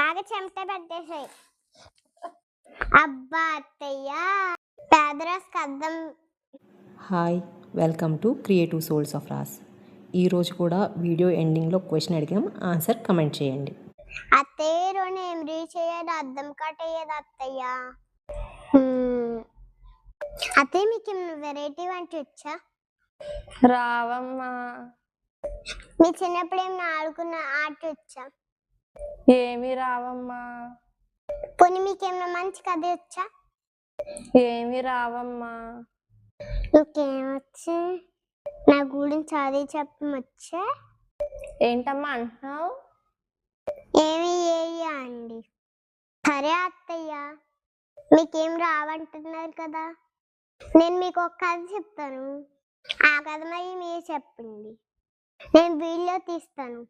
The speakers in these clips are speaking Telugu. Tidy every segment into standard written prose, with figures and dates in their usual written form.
బాగా చెమట పట్టేసాయి. అబ్బా అత్తయ్య పేదరాశికి అద్దం. Hi, welcome to creative souls of రాస్. ఈరోజు కూడా వీడియో ఎండింగ్లో క్వశ్చన్ అడిగాం, ఆన్సర్ కమెంట్ చేయండి. అత్తయ్య రోజు ఏం రీచ్ అయ్యేది అద్దం కట్టయ్యేది అత్తయ్య. అత్తయ్య మీకు వెరైటీ వంట వచ్చా? రావమ్మా. మీ చిన్నప్పుడు ఏమైనా ఆడుకున్న ఆట వచ్చా? ఏమి రావమ్మా. పోనీ మీకేమైనా మంచి కథ వచ్చా? ఏమి రావమ్మా. ఇంకేమొచ్చు? నా గురించి అది చెప్పమొచ్చా? ఏంటమ్మా అంటున్నావు? ఏమి అండి. సరే అత్తయ్య, మీకేం రావంటున్నారు కదా, నేను మీకు ఒక కథ చెప్తాను. ఆ కథ మరి మీరు చెప్పండి, నేను వీడియో తీస్తాను.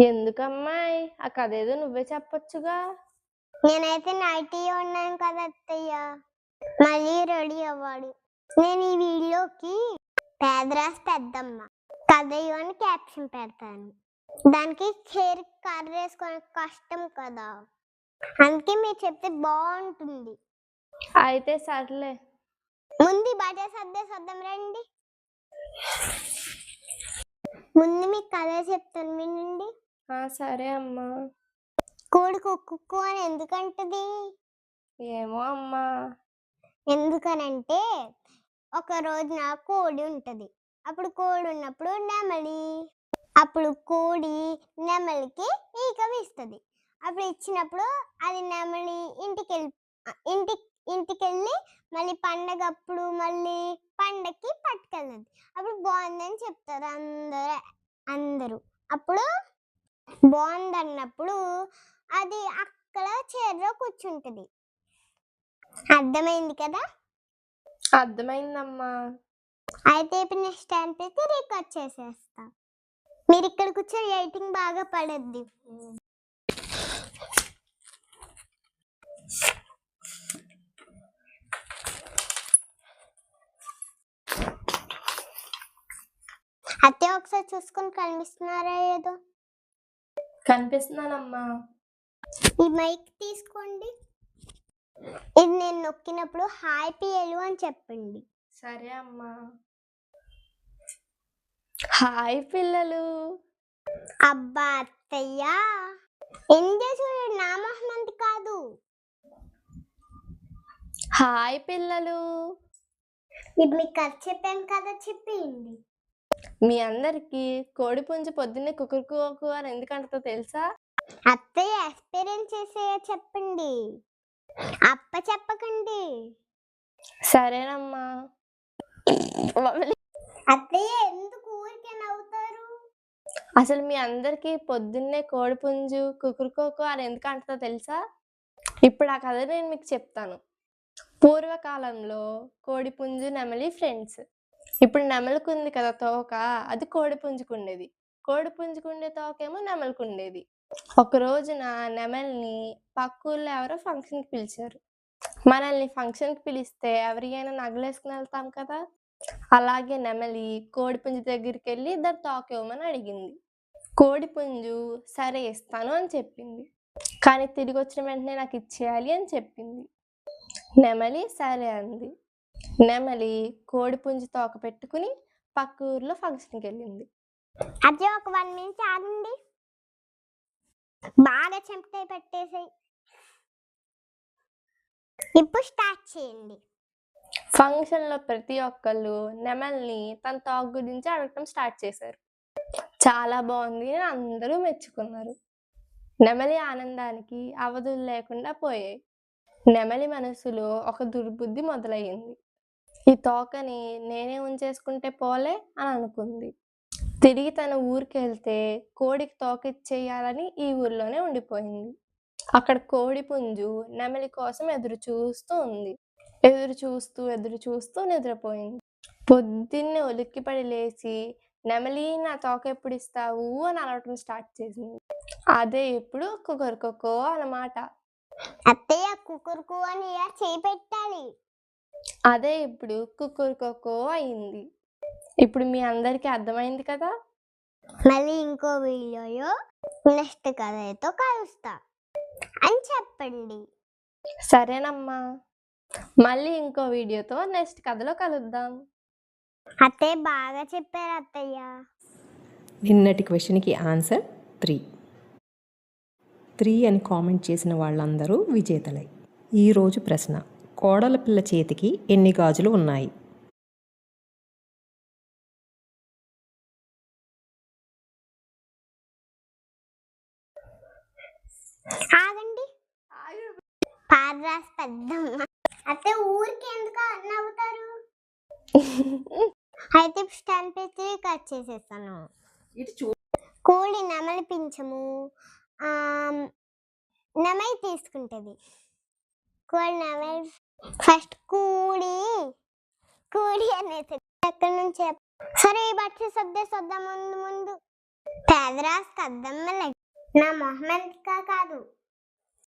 ఎందుకమ్మాయి, ఆ కథ ఏదో నువ్వే చెప్పొచ్చుగా. నేనైతే నైటీ ఉన్నాను కదా అత్తయ్య, మళ్ళీ రెడీ అవ్వాలి. నేను ఈ వీడియోకి పేదరాశి పెద్దమ్మ కథ అని క్యాప్షన్ పెడతాను. దానికి హెయిర్ కర్ర వేసుకొని కష్టం కదా, అందుకే మీరు చెప్తే బాగుంటుంది. అయితే సర్లే, ముందు బట్టలు సర్దేసొద్దాం రండి. ముందు మీకు కథ చెప్తాను వినండి. సరే అమ్మా. కోడి కుక్కు అని ఎందుకంటది? ఏమో అమ్మా. ఎందుకనంటే ఒక రోజున కోడి ఉంటది. అప్పుడు కోడి ఉన్నప్పుడు నెమలి, అప్పుడు కోడి నెమలికి ఈక వేస్తుంది. అప్పుడు ఇచ్చినప్పుడు అది నెమలి ఇంటికెళ్ళి మళ్ళీ పండగప్పుడు మళ్ళీ పండగకి పట్టుకెళ్ళదు. అప్పుడు బాగుందని చెప్తారు అందరూ. అప్పుడు బాగుందన్నప్పుడు అది అక్కడ చీరలో కూర్చుంటది. అర్థమైంది కదా? అర్థమైందమ్మా. అయితే ఇప్పుడు నెక్స్ట్ టైం అయితే రికార్డ్ చేసేస్తా. మీరు ఇక్కడ కూర్చొని ఎడిటింగ్ బాగా పడద్ది. అత్తే ఒకసారి చూసుకొని కనిపిస్తున్నారా? ఏదో కనిపిస్తున్నానమ్మా. ఈ మైక్ తీసుకోండి. ఇది నేను నొక్కినప్పుడు హాయ్ పిఎలు అని చెప్పండి. సరే అమ్మా. హాయ్ పిల్లలు. అబ్బా అత్తయ్య, ఎంజాయ్ చూడండి, నా మొహమంది కాదు. హాయ్ పిల్లలు. ఇప్పుడు మీకు కథ చెప్పాను కదా, చెప్పేయండి. మీ అందరికి కోడి పుంజు పొద్దున్నే కుకురుకు అని ఎందుకంటో తెలుసా? అత్తయ్య ఎక్స్పీరియన్స్ చేసే చెప్పండి, అప్ప చెప్పకండి. సరేనమ్మా. అత్తయ్య ఎందుకు ఊరికే నవ్వుతారు? అసలు మీ అందరికి పొద్దున్నే కోడి పుంజు కుకురుకోకు అని ఎందుకు అంటుందో తెలుసా? ఇప్పుడు ఆ కథ నేను మీకు చెప్తాను. పూర్వకాలంలో కోడి పుంజు నెమలి ఫ్రెండ్స్. ఇప్పుడు నెమలికి ఉంది కదా తోక, అది కోడి పుంజుకుండేది. కోడి పుంజుకుండే తోకేమో నెమలికుండేది. ఒక రోజున నెమలిని పక్క ఊళ్ళో ఎవరో ఫంక్షన్కి పిలిచారు. మనల్ని ఫంక్షన్కి పిలిస్తే ఎవరికైనా నగలేసుకుని వెళ్తాం కదా, అలాగే నెమలి కోడి పుంజు దగ్గరికి వెళ్ళి దాని తోక ఇవ్వమని అడిగింది. కోడి పుంజు సరే ఇస్తాను అని చెప్పింది, కానీ తిరిగి వచ్చిన వెంటనే నాకు ఇచ్చేయాలి అని చెప్పింది. నెమలి సరే అంది. నెమలి కోడి పుంజు తోక పెట్టుకుని పక్క ఊర్లో ఫంక్షన్కి వెళ్ళింది. అదే ఒక 1 minute ఆగండి, బాగా చెంపటే పెట్టేసాయి. ఇప్పుడు స్టార్ట్ చేయండి. ఫంక్షన్లో ప్రతి ఒక్కళ్ళు నెమలిని తన తోక గురించి అడగటం స్టార్ట్ చేశారు. చాలా బాగుంది అని అందరూ మెచ్చుకున్నారు. నెమలి ఆనందానికి అవధులు లేకుండా పోయాయి. నెమలి మనసులో ఒక దుర్బుద్ధి మొదలయ్యింది. ఈ తోకని నేనే ఉంచేసుకుంటే పోలే అని అనుకుంది. తిరిగి తన ఊరికి వెళ్తే కోడికి తోక ఇచ్చేయాలని ఈ ఊర్లోనే ఉండిపోయింది. అక్కడ కోడి పుంజు నెమలి కోసం ఎదురు చూస్తూ నిద్రపోయింది. పొద్దున్నే ఉలిక్కిపడి లేచి నెమలి నా తోక ఎప్పుడు ఇస్తావు అని అడగటం స్టార్ట్ చేసింది. అదే ఇప్పుడు కుకురుకోకో అన్నమాట. అత్తయ్య కుకురుకు అని చేయి పెట్టాలి. అదే ఇప్పుడు కుకురుకోకో అయింది. ఇప్పుడు మీ అందరికీ అర్థమైంది కదా? మళ్ళీ ఇంకో వీడియోలో నెక్స్ట్ కథతో కలుస్తా. అని చెప్పండి. సరేనమ్మా. మళ్ళీ ఇంకో వీడియోతో నెక్స్ట్ కథలో కలుద్దాం. అత్తయ్య బాగా చెప్పారు అత్తయ్య. నిన్నటి క్వశ్చన్కి ఆన్సర్ 3. 3 అని కామెంట్ చేసిన వాళ్ళందరూ విజేతలై. ఈరోజు ప్రశ్న: కోడల పిల్ల చేతికి ఎన్ని గాజులు ఉన్నాయి? ఆగండి. పాదరాసి పెద్దమ్మ. అత్తయ్య ఊరికి ఎందుకు నవ్వుతారు? అయితే స్టాంప్ పెట్టి కట్ చేసేస్తాను. కోడి నెమలి పింఛము నెమలి తీసుకుంటది. కోడి నెమలి ఫస్ట్ కూడి అనేసి ఎక్కడి నుంచి సరే బట్టి సర్దా ముందు పేదరాసి కద్దమ్మ నా మొహం ఎంత కాదు